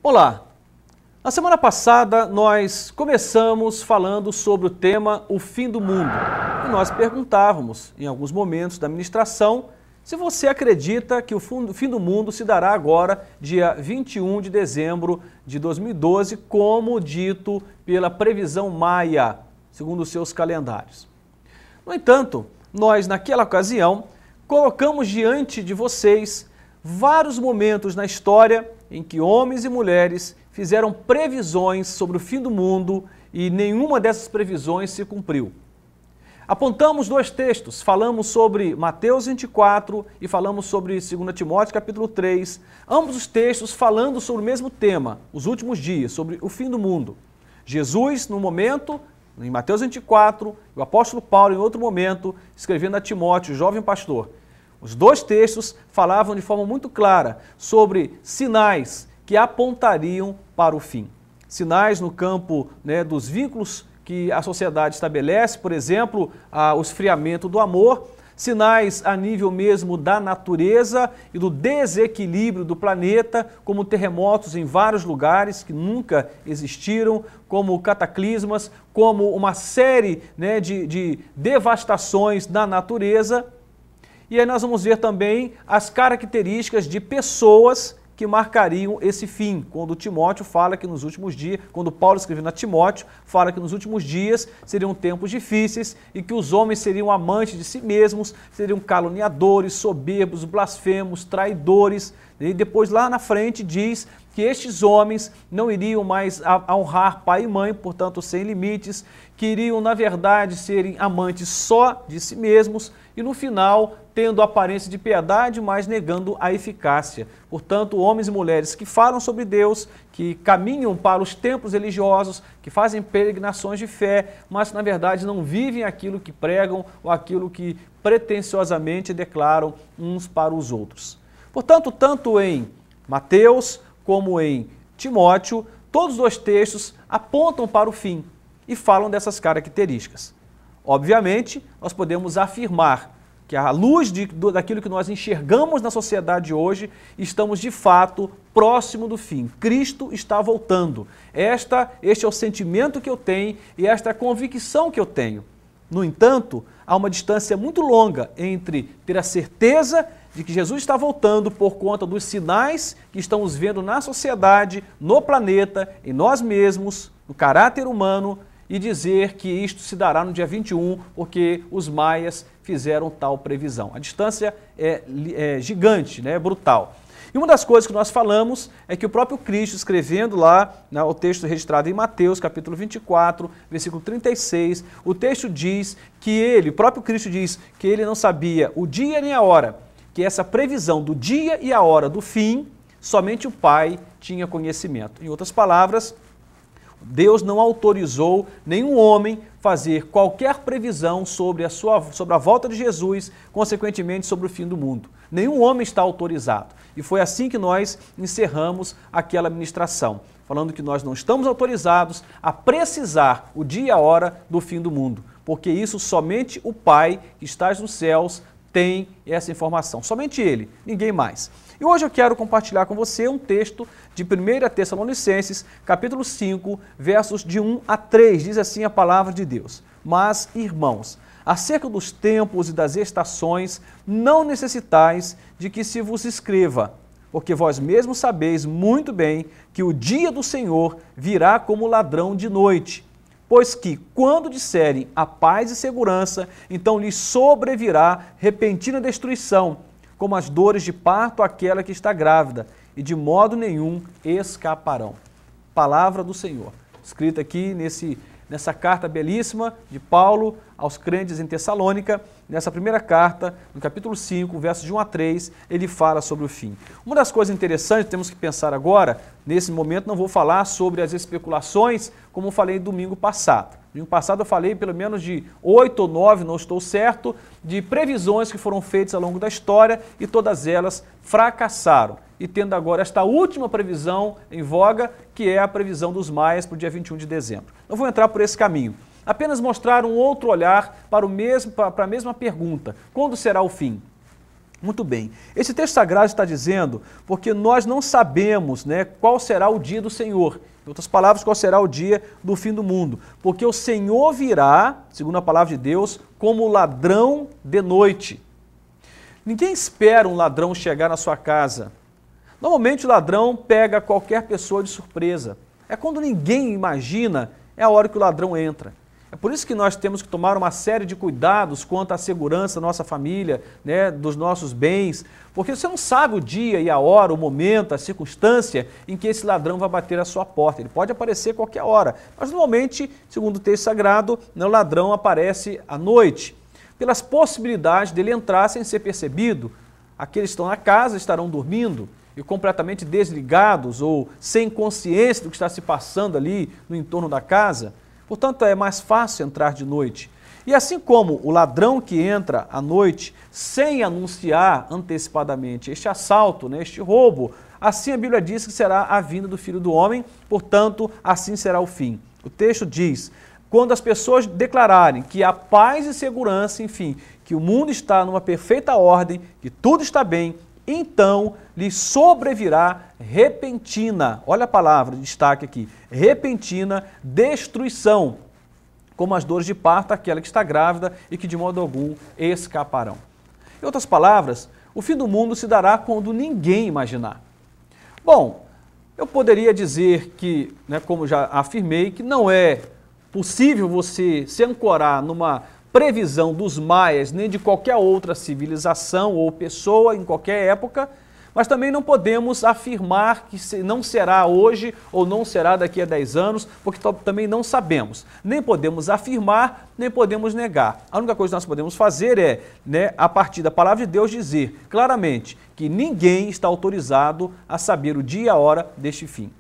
Olá! Na semana passada nós começamos falando sobre o tema O Fim do Mundo e nós perguntávamos em alguns momentos da ministração se você acredita que o fim do mundo se dará agora, dia 21 de dezembro de 2012, como dito pela previsão maia, segundo os seus calendários. No entanto, nós naquela ocasião colocamos diante de vocês vários momentos na história em que homens e mulheres fizeram previsões sobre o fim do mundo e nenhuma dessas previsões se cumpriu. Apontamos dois textos, falamos sobre Mateus 24 e falamos sobre 2 Timóteo capítulo 3, ambos os textos falando sobre o mesmo tema, os últimos dias, sobre o fim do mundo. Jesus, no momento, em Mateus 24, e o apóstolo Paulo, em outro momento, escrevendo a Timóteo, jovem pastor. Os dois textos falavam de forma muito clara sobre sinais que apontariam para o fim. Sinais no campo dos vínculos que a sociedade estabelece, por exemplo, o esfriamento do amor, sinais a nível mesmo da natureza e do desequilíbrio do planeta, como terremotos em vários lugares que nunca existiram, como cataclismas, como uma série de devastações da natureza. E aí nós vamos ver também as características de pessoas que marcariam esse fim, quando Timóteo fala que nos últimos dias, quando Paulo escrevendo a Timóteo, fala que nos últimos dias seriam tempos difíceis e que os homens seriam amantes de si mesmos, seriam caluniadores, soberbos, blasfemos, traidores. E depois lá na frente diz que estes homens não iriam mais honrar pai e mãe, portanto sem limites, que iriam na verdade serem amantes só de si mesmos e no final tendo aparência de piedade, mas negando a eficácia. Portanto, homens e mulheres que falam sobre Deus, que caminham para os templos religiosos, que fazem peregrinações de fé, mas na verdade não vivem aquilo que pregam ou aquilo que pretensiosamente declaram uns para os outros. Portanto, tanto em Mateus como em Timóteo, todos os dois textos apontam para o fim e falam dessas características. Obviamente, nós podemos afirmar que à luz daquilo que nós enxergamos na sociedade hoje, estamos de fato próximo do fim. Cristo está voltando. Este é o sentimento que eu tenho e esta é a convicção que eu tenho. No entanto, há uma distância muito longa entre ter a certeza de que Jesus está voltando por conta dos sinais que estamos vendo na sociedade, no planeta, em nós mesmos, no caráter humano, e dizer que isto se dará no dia 21, porque os maias fizeram tal previsão. A distância é gigante, é brutal. E uma das coisas que nós falamos é que o próprio Cristo, escrevendo lá, o texto registrado em Mateus, capítulo 24, versículo 36, o texto diz que o próprio Cristo diz que ele não sabia o dia nem a hora, que essa previsão do dia e a hora do fim, somente o Pai tinha conhecimento. Em outras palavras, Deus não autorizou nenhum homem fazer qualquer previsão sobre a volta de Jesus, consequentemente sobre o fim do mundo. Nenhum homem está autorizado. E foi assim que nós encerramos aquela ministração, falando que nós não estamos autorizados a precisar o dia e a hora do fim do mundo, porque isso somente o Pai que está nos céus tem essa informação, somente Ele, ninguém mais. E hoje eu quero compartilhar com você um texto de 1 Tessalonicenses, capítulo 5, versos de 1 a 3, diz assim a palavra de Deus. Mas, irmãos, acerca dos tempos e das estações, não necessitais de que se vos escreva, porque vós mesmos sabeis muito bem que o dia do Senhor virá como ladrão de noite. Pois que, quando disserem a paz e segurança, então lhes sobrevirá repentina destruição, como as dores de parto àquela que está grávida, e de modo nenhum escaparão. Palavra do Senhor, escrita aqui nessa carta belíssima de Paulo aos crentes em Tessalônica, nessa primeira carta, no capítulo 5, versos de 1 a 3, ele fala sobre o fim. Uma das coisas interessantes que temos que pensar agora, nesse momento não vou falar sobre as especulações, como eu falei domingo passado. Domingo passado eu falei pelo menos de 8 ou 9, não estou certo, de previsões que foram feitas ao longo da história e todas elas fracassaram. E tendo agora esta última previsão em voga, que é a previsão dos maias para o dia 21 de dezembro. Não vou entrar por esse caminho. Apenas mostrar um outro olhar para a mesma pergunta. Quando será o fim? Muito bem. Esse texto sagrado está dizendo, porque nós não sabemos, né, qual será o dia do Senhor. Em outras palavras, qual será o dia do fim do mundo. Porque o Senhor virá, segundo a palavra de Deus, como ladrão de noite. Ninguém espera um ladrão chegar na sua casa. Normalmente o ladrão pega qualquer pessoa de surpresa. É quando ninguém imagina, é a hora que o ladrão entra. É por isso que nós temos que tomar uma série de cuidados quanto à segurança da nossa família, né, dos nossos bens, porque você não sabe o dia e a hora, o momento, a circunstância em que esse ladrão vai bater à sua porta. Ele pode aparecer a qualquer hora, mas normalmente, segundo o texto sagrado, o ladrão aparece à noite. Pelas possibilidades dele entrar sem ser percebido, aqueles que estão na casa estarão dormindo e completamente desligados ou sem consciência do que está se passando ali no entorno da casa. Portanto, é mais fácil entrar de noite. E assim como o ladrão que entra à noite sem anunciar antecipadamente este assalto, né, este roubo, assim a Bíblia diz que será a vinda do Filho do Homem, portanto, assim será o fim. O texto diz, quando as pessoas declararem que há paz e segurança, enfim, que o mundo está numa perfeita ordem, que tudo está bem, então lhe sobrevirá repentina, olha a palavra de destaque aqui, repentina destruição, como as dores de parto, aquela que está grávida e que de modo algum escaparão. Em outras palavras, o fim do mundo se dará quando ninguém imaginar. Bom, eu poderia dizer que, né, como já afirmei, que não é possível você se ancorar numa previsão dos maias, nem de qualquer outra civilização ou pessoa em qualquer época, mas também não podemos afirmar que não será hoje ou não será daqui a 10 anos, porque também não sabemos. Nem podemos afirmar, nem podemos negar. A única coisa que nós podemos fazer é, né, a partir da palavra de Deus, dizer claramente que ninguém está autorizado a saber o dia e a hora deste fim.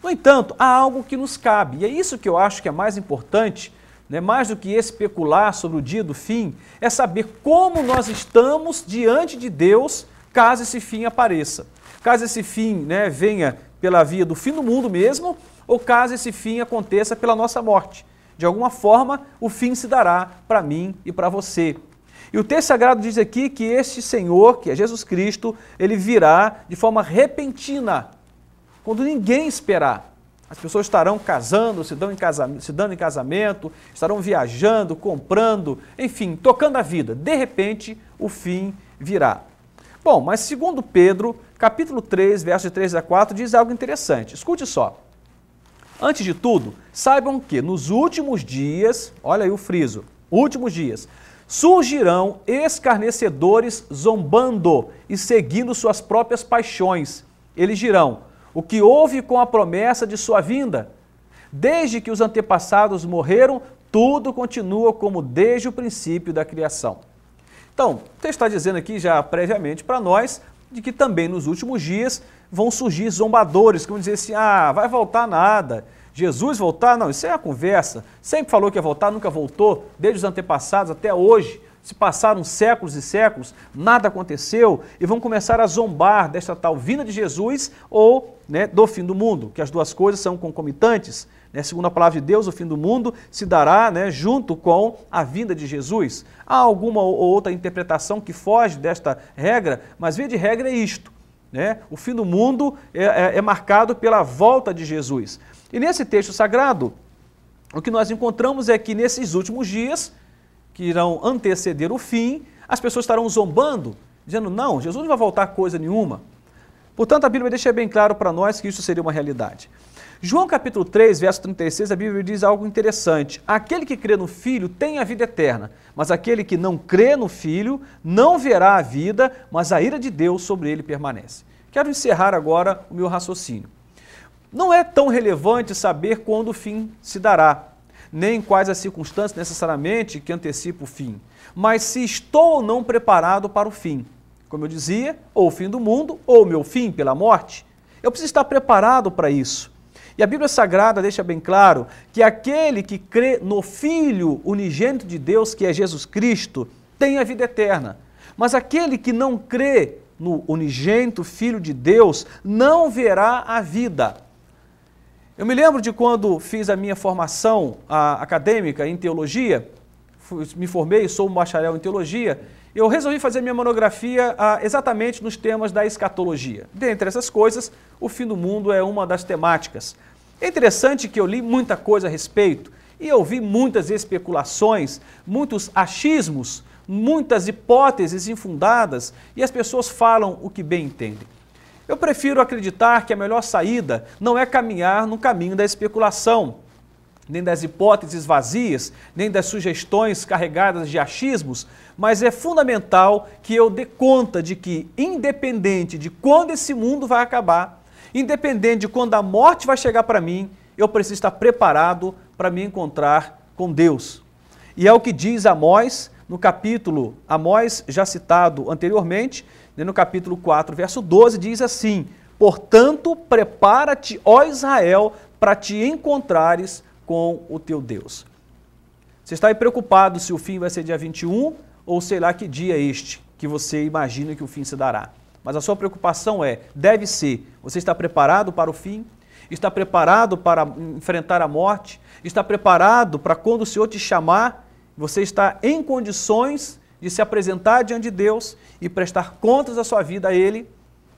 No entanto, há algo que nos cabe, e é isso que eu acho que é mais importante, né, mais do que especular sobre o dia do fim, é saber como nós estamos diante de Deus caso esse fim apareça. Caso esse fim, né, venha pela via do fim do mundo mesmo, ou caso esse fim aconteça pela nossa morte. De alguma forma, o fim se dará para mim e para você. E o texto sagrado diz aqui que este Senhor, que é Jesus Cristo, ele virá de forma repentina, quando ninguém esperar. As pessoas estarão casando, se dando em casamento, estarão viajando, comprando, enfim, tocando a vida. De repente, o fim virá. Bom, mas segundo Pedro, capítulo 3, versos de 3 a 4, diz algo interessante. Escute só. Antes de tudo, saibam que nos últimos dias, olha aí o friso, últimos dias, surgirão escarnecedores zombando e seguindo suas próprias paixões. Eles dirão: o que houve com a promessa de sua vinda? Desde que os antepassados morreram, tudo continua como desde o princípio da criação. Então, o texto está dizendo aqui já previamente para nós de que também nos últimos dias vão surgir zombadores, que vão dizer assim, vai voltar nada, Jesus voltar? Não, isso é a conversa, sempre falou que ia voltar, nunca voltou, desde os antepassados até hoje. Se passaram séculos e séculos, nada aconteceu e vão começar a zombar desta tal vinda de Jesus ou, né, do fim do mundo, que as duas coisas são concomitantes. Né? Segundo a palavra de Deus, o fim do mundo se dará, né, junto com a vinda de Jesus. Há alguma ou outra interpretação que foge desta regra, mas via de regra é isto. Né? O fim do mundo é marcado pela volta de Jesus. E nesse texto sagrado, o que nós encontramos é que nesses últimos dias, que irão anteceder o fim, as pessoas estarão zombando, dizendo, não, Jesus não vai voltar coisa nenhuma. Portanto, a Bíblia deixa bem claro para nós que isso seria uma realidade. João capítulo 3, verso 36, a Bíblia diz algo interessante. Aquele que crê no Filho tem a vida eterna, mas aquele que não crê no Filho não verá a vida, mas a ira de Deus sobre ele permanece. Quero encerrar agora o meu raciocínio. Não é tão relevante saber quando o fim se dará, nem quais as circunstâncias necessariamente que antecipam o fim, mas se estou ou não preparado para o fim. Como eu dizia, ou o fim do mundo, ou o meu fim pela morte. Eu preciso estar preparado para isso. E a Bíblia Sagrada deixa bem claro que aquele que crê no Filho unigênito de Deus, que é Jesus Cristo, tem a vida eterna. Mas aquele que não crê no unigênito Filho de Deus, não verá a vida. Eu me lembro de quando fiz a minha formação acadêmica em teologia, me formei, sou um bacharel em teologia, eu resolvi fazer minha monografia exatamente nos temas da escatologia. Dentre essas coisas, o fim do mundo é uma das temáticas. É interessante que eu li muita coisa a respeito e ouvi muitas especulações, muitos achismos, muitas hipóteses infundadas e as pessoas falam o que bem entendem. Eu prefiro acreditar que a melhor saída não é caminhar no caminho da especulação, nem das hipóteses vazias, nem das sugestões carregadas de achismos, mas é fundamental que eu dê conta de que, independente de quando esse mundo vai acabar, independente de quando a morte vai chegar para mim, eu preciso estar preparado para me encontrar com Deus. E é o que diz Amós, no capítulo, Amós já citado anteriormente, no capítulo 4, verso 12, diz assim: portanto, prepara-te, ó Israel, para te encontrares com o teu Deus. Você está aí preocupado se o fim vai ser dia 21 ou sei lá que dia é este que você imagina que o fim se dará. Mas a sua preocupação deve ser, você está preparado para o fim? Está preparado para enfrentar a morte? Está preparado para quando o Senhor te chamar, você está em condições de se apresentar diante de Deus e prestar contas da sua vida a Ele?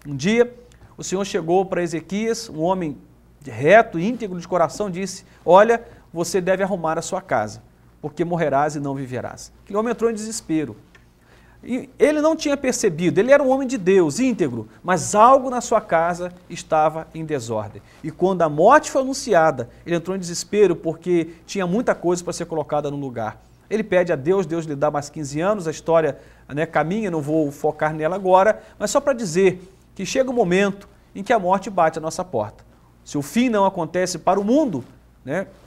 Um dia, o Senhor chegou para Ezequias, um homem reto, íntegro de coração, disse: olha, você deve arrumar a sua casa, porque morrerás e não viverás. Aquele homem entrou em desespero. E ele não tinha percebido, ele era um homem de Deus, íntegro, mas algo na sua casa estava em desordem. E quando a morte foi anunciada, ele entrou em desespero porque tinha muita coisa para ser colocada no lugar. Ele pede a Deus, Deus lhe dá mais 15 anos, a história caminha, não vou focar nela agora, mas só para dizer que chega um momento em que a morte bate à nossa porta. Se o fim não acontece para o mundo,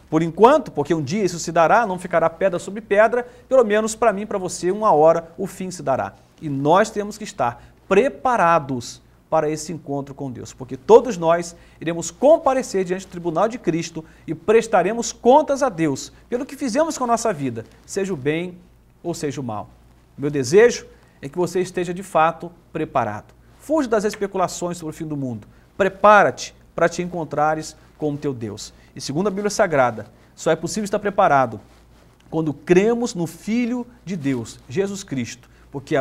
por enquanto, porque um dia isso se dará, não ficará pedra sobre pedra, pelo menos para mim e para você, uma hora o fim se dará. E nós temos que estar preparados para esse encontro com Deus, porque todos nós iremos comparecer diante do tribunal de Cristo e prestaremos contas a Deus pelo que fizemos com a nossa vida, seja o bem ou seja o mal. Meu desejo é que você esteja de fato preparado. Fuja das especulações sobre o fim do mundo. Prepara-te para te encontrares com o teu Deus. E segundo a Bíblia Sagrada, só é possível estar preparado quando cremos no Filho de Deus, Jesus Cristo. Porque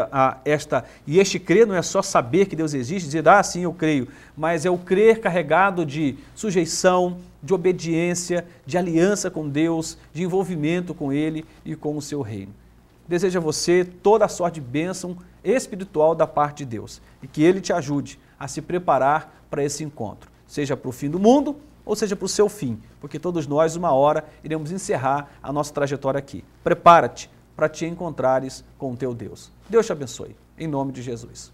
este crer não é só saber que Deus existe, dizer, sim, eu creio, mas é o crer carregado de sujeição, de obediência, de aliança com Deus, de envolvimento com Ele e com o seu reino. Desejo a você toda a sorte de bênção espiritual da parte de Deus e que Ele te ajude a se preparar para esse encontro, seja para o fim do mundo ou seja para o seu fim, porque todos nós, uma hora, iremos encerrar a nossa trajetória aqui. Prepara-te para te encontrares com o teu Deus. Deus te abençoe, em nome de Jesus.